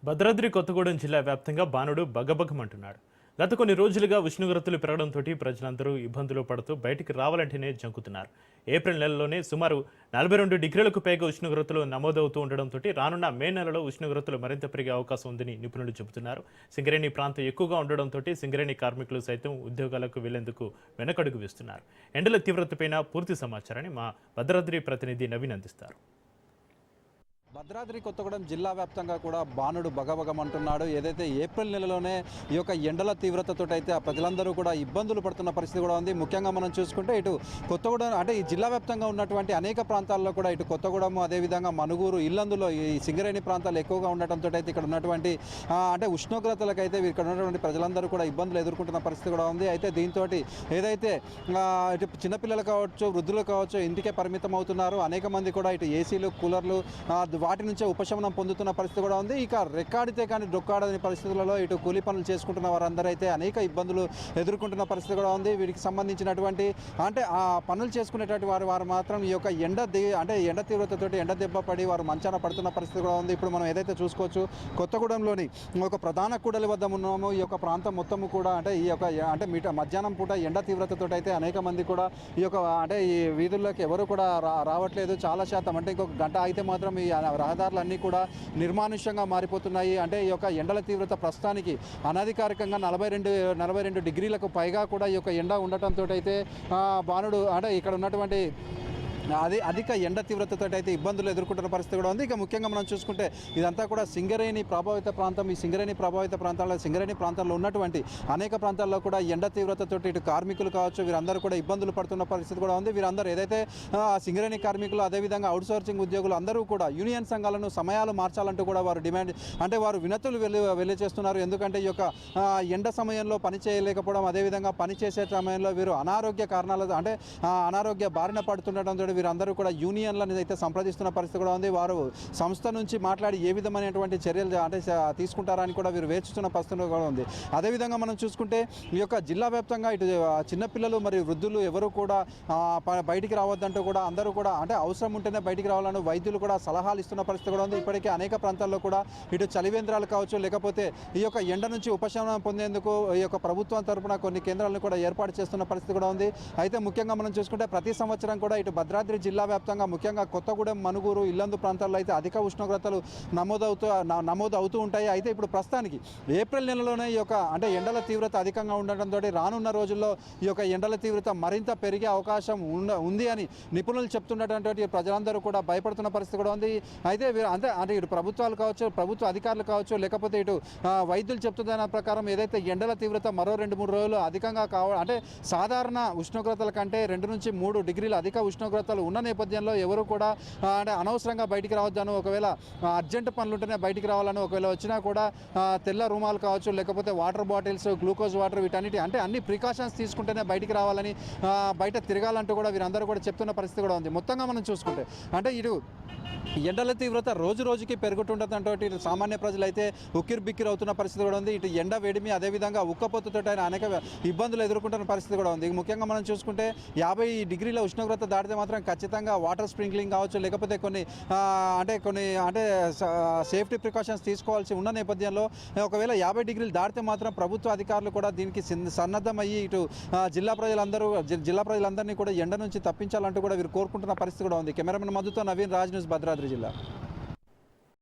భద్రాద్రి కొత్తగూడెం జిల్లా వ్యాప్తంగా బాణుడు బగబగమంటున్నాడు. గత కొన్ని రోజులుగా ఉష్ణోగ్రతలు పెరగడంతో ప్రజలందరూ ఇబ్బందులు పడుతూ బయటికి రావాలంటేనే జంకుతున్నారు. ఏప్రిల్ నెలలోనే సుమారు 42 డిగ్రీలకు పైగా ఉష్ణోగ్రతలు నమోదవుతూ ఉండడంతో రానున్న మే నెలలో ఉష్ణోగ్రతలు మరింత పెరిగే అవకాశం ఉందని నిపుణులు చెబుతున్నారు. సింగరేణి ప్రాంతం ఎక్కువగా ఉండడంతో సింగరేణి కార్మికులు సైతం ఉద్యోగాలకు వెళ్లేందుకు వెనకడుగు వేస్తున్నారు. ఎండల తీవ్రతపైన పూర్తి సమాచారాన్ని మా భద్రాద్రి ప్రతినిధి నవీన్ అందిస్తారు. భద్రాద్రి కొత్తగూడెం జిల్లా వ్యాప్తంగా కూడా బాణుడు బగబగమంటున్నాడు. ఏదైతే ఏప్రిల్ నెలలోనే ఈ యొక్క ఎండల తీవ్రతతో అయితే ఆ ప్రజలందరూ కూడా ఇబ్బందులు పడుతున్న పరిస్థితి కూడా ఉంది. ముఖ్యంగా మనం చూసుకుంటే ఇటు కొత్తగూడెం అంటే ఈ జిల్లా వ్యాప్తంగా ఉన్నటువంటి అనేక ప్రాంతాల్లో కూడా ఇటు కొత్తగూడెం అదేవిధంగా మనుగూరు ఇల్లందులో ఈ సింగరేణి ప్రాంతాలు ఎక్కువగా ఉండటంతో అయితే ఇక్కడ ఉన్నటువంటి అంటే ఉష్ణోగ్రతలకైతే ఇక్కడ ఉన్నటువంటి ప్రజలందరూ కూడా ఇబ్బందులు ఎదుర్కొంటున్న పరిస్థితి కూడా ఉంది. అయితే దీంతో ఏదైతే ఇటు చిన్నపిల్లలు కావచ్చు వృద్ధులు కావచ్చు ఇంటికే పరిమితం అవుతున్నారు. అనేక మంది కూడా ఇటు ఏసీలు కూలర్లు వాటి నుంచే ఉపశమనం పొందుతున్న పరిస్థితి కూడా ఉంది. ఇక రెక్కాడితే కానీ డొక్కాడని పరిస్థితులలో ఇటు కూలీ పనులు చేసుకుంటున్న వారందరూ అయితే అనేక ఇబ్బందులు ఎదుర్కొంటున్న పరిస్థితి కూడా ఉంది. వీటికి సంబంధించినటువంటి అంటే ఆ పనులు చేసుకునేటువంటి వారు మాత్రం ఈ యొక్క ఎండ తీవ్రతతోటి ఎండ దెబ్బ పడి వారు మంచాన పడుతున్న పరిస్థితి కూడా ఉంది. ఇప్పుడు మనం ఏదైతే చూసుకోవచ్చు కొత్తగూడెంలోని ఒక ప్రధాన కూడలి వద్ద ఉన్నామో ఈ యొక్క ప్రాంతం మొత్తము కూడా అంటే ఈ యొక్క అంటే మధ్యాహ్నం పూట ఎండ తీవ్రతతో అయితే అనేక మంది కూడా ఈ యొక్క అంటే ఈ వీధుల్లోకి ఎవరు కూడా రావట్లేదు. చాలా శాతం అంటే ఇంకొక గంట అయితే మాత్రం ఈ రహదారులన్నీ కూడా నిర్మానుష్యంగా మారిపోతున్నాయి. అంటే ఈ యొక్క ఎండల తీవ్రత ప్రస్తుతానికి అనధికారికంగా 42 డిగ్రీలకు పైగా కూడా ఈ యొక్క ఎండ ఉండటంతో అయితే బాణుడు అంటే ఇక్కడ ఉన్నటువంటి అధిక ఎండ తీవ్రతతో అయితే ఇబ్బందులు ఎదుర్కొంటున్న పరిస్థితి కూడా ఉంది. ఇక ముఖ్యంగా మనం చూసుకుంటే ఇదంతా కూడా సింగరేణి ప్రభావిత ప్రాంతం. ఈ సింగరేణి ప్రభావిత ప్రాంతాల్లో సింగరేణి ప్రాంతాల్లో ఉన్నటువంటి అనేక ప్రాంతాల్లో కూడా ఎండ తీవ్రతతో ఇటు కార్మికులు కావచ్చు వీరందరూ కూడా ఇబ్బందులు పడుతున్న పరిస్థితి కూడా ఉంది. వీరందరూ ఏదైతే సింగరేణి కార్మికులు అదేవిధంగా అవుట్సోర్సింగ్ ఉద్యోగులు అందరూ కూడా యూనియన్ సంఘాలను సమయాలు మార్చాలంటూ కూడా వారు డిమాండ్ అంటే వారు వినతులు వెళ్ళిచేస్తున్నారు. ఎందుకంటే ఈ యొక్క ఎండ సమయంలో పని చేయలేకపోవడం అదేవిధంగా పని చేసే సమయంలో వీరు అనారోగ్య కారణాలు అంటే అనారోగ్య బారిన పడుతుండటంతో వీరందరూ కూడా యూనియన్లను అయితే సంప్రదిస్తున్న పరిస్థితి కూడా ఉంది. వారు సంస్థ నుంచి మాట్లాడి ఏ విధమైనటువంటి చర్యలు అంటే తీసుకుంటారని కూడా వీరు వేచుతున్న పరిస్థితి కూడా ఉంది. అదేవిధంగా మనం చూసుకుంటే ఈ యొక్క జిల్లా వ్యాప్తంగా ఇటు చిన్నపిల్లలు మరియు వృద్ధులు ఎవరు కూడా బయటికి రావద్దంటూ కూడా అందరూ కూడా అంటే అవసరం ఉంటేనే బయటికి రావాలని వైద్యులు కూడా సలహాలు ఇస్తున్న పరిస్థితి కూడా ఉంది. ఇప్పటికే అనేక ప్రాంతాల్లో కూడా ఇటు చలివేంద్రాలు కావచ్చు లేకపోతే ఈ యొక్క ఎండ నుంచి ఉపశమనం పొందేందుకు ఈ యొక్క ప్రభుత్వం తరఫున కొన్ని కేంద్రాలను కూడా ఏర్పాటు చేస్తున్న పరిస్థితి కూడా ఉంది. అయితే ముఖ్యంగా మనం చూసుకుంటే ప్రతి సంవత్సరం కూడా ఇటు భద్రాద్రి జిల్లా వ్యాప్తంగా ముఖ్యంగా కొత్తగూడెం మనుగూరు ఇల్లందు ప్రాంతాల్లో అయితే అధిక ఉష్ణోగ్రతలు నమోదు అవుతూ ఉంటాయి. అయితే ఇప్పుడు ప్రస్తుతానికి ఏప్రిల్ నెలలోనే ఈ యొక్క అంటే ఎండల తీవ్రత అధికంగా ఉండటంతో రానున్న రోజుల్లో ఈ యొక్క ఎండల తీవ్రత మరింత పెరిగే అవకాశం ఉంది అని నిపుణులు చెప్తున్నటువంటి ప్రజలందరూ కూడా భయపడుతున్న పరిస్థితి కూడా ఉంది. అయితే అంటే ఇటు ప్రభుత్వాలు కావచ్చు ప్రభుత్వ అధికారులు కావచ్చు లేకపోతే ఇటు వైద్యులు చెప్తున్న దాని ప్రకారం ఏదైతే ఎండల తీవ్రత మరో 2-3 రోజులు అధికంగా అంటే సాధారణ ఉష్ణోగ్రతల కంటే 2 నుంచి 3 డిగ్రీల అధిక ఉష్ణోగ్రతలు ఉన్న నేపథ్యంలో ఎవరు కూడా అంటే అనవసరంగా బయటికి రావద్దాను. ఒకవేళ అర్జెంట్ పనులు ఉంటేనే బయటికి రావాలని ఒకవేళ వచ్చినా కూడా తెల్ల రూమాలు కావచ్చు లేకపోతే వాటర్ బాటిల్స్ గ్లూకోజ్ వాటర్ వీటన్నిటి అంటే అన్ని ప్రికాషన్స్ తీసుకుంటేనే బయటికి రావాలని బయట తిరగాలంటూ కూడా వీరందరూ కూడా చెప్తున్న పరిస్థితి కూడా ఉంది. మొత్తంగా మనం చూసుకుంటే అంటే ఇటు ఎండల తీవ్రత రోజు రోజుకి పెరుగుతుండటంతో ఇటు సామాన్య ప్రజలు అయితే ఉక్కిరి బిక్కిరి అవుతున్న పరిస్థితి కూడా ఉంది. ఇటు ఎండ వేడిమి అదేవిధంగా ఉక్కపోతతో అనేక ఇబ్బందులు ఎదుర్కొంటున్న పరిస్థితి కూడా ఉంది. ముఖ్యంగా మనం చూసుకుంటే 50 డిగ్రీల ఉష్ణోగ్రత దాటితే మాత్రం ఖచ్చితంగా వాటర్ స్ప్రింక్లింగ్ కావచ్చు లేకపోతే కొన్ని సేఫ్టీ ప్రికాషన్స్ తీసుకోవాల్సి ఉన్న నేపథ్యంలో ఒకవేళ 50 డిగ్రీలు దాటితే మాత్రం ప్రభుత్వ అధికారులు కూడా దీనికి సన్నద్ధమయ్యి ఇటు జిల్లా ప్రజలందరినీ కూడా ఎండ నుంచి తప్పించాలంటూ కూడా వీరు కోరుకుంటున్న పరిస్థితి కూడా ఉంది. కెమెరామెన్ మధుతో నవీన్, రాజ్ న్యూస్, భద్రాద్రి జిల్లా.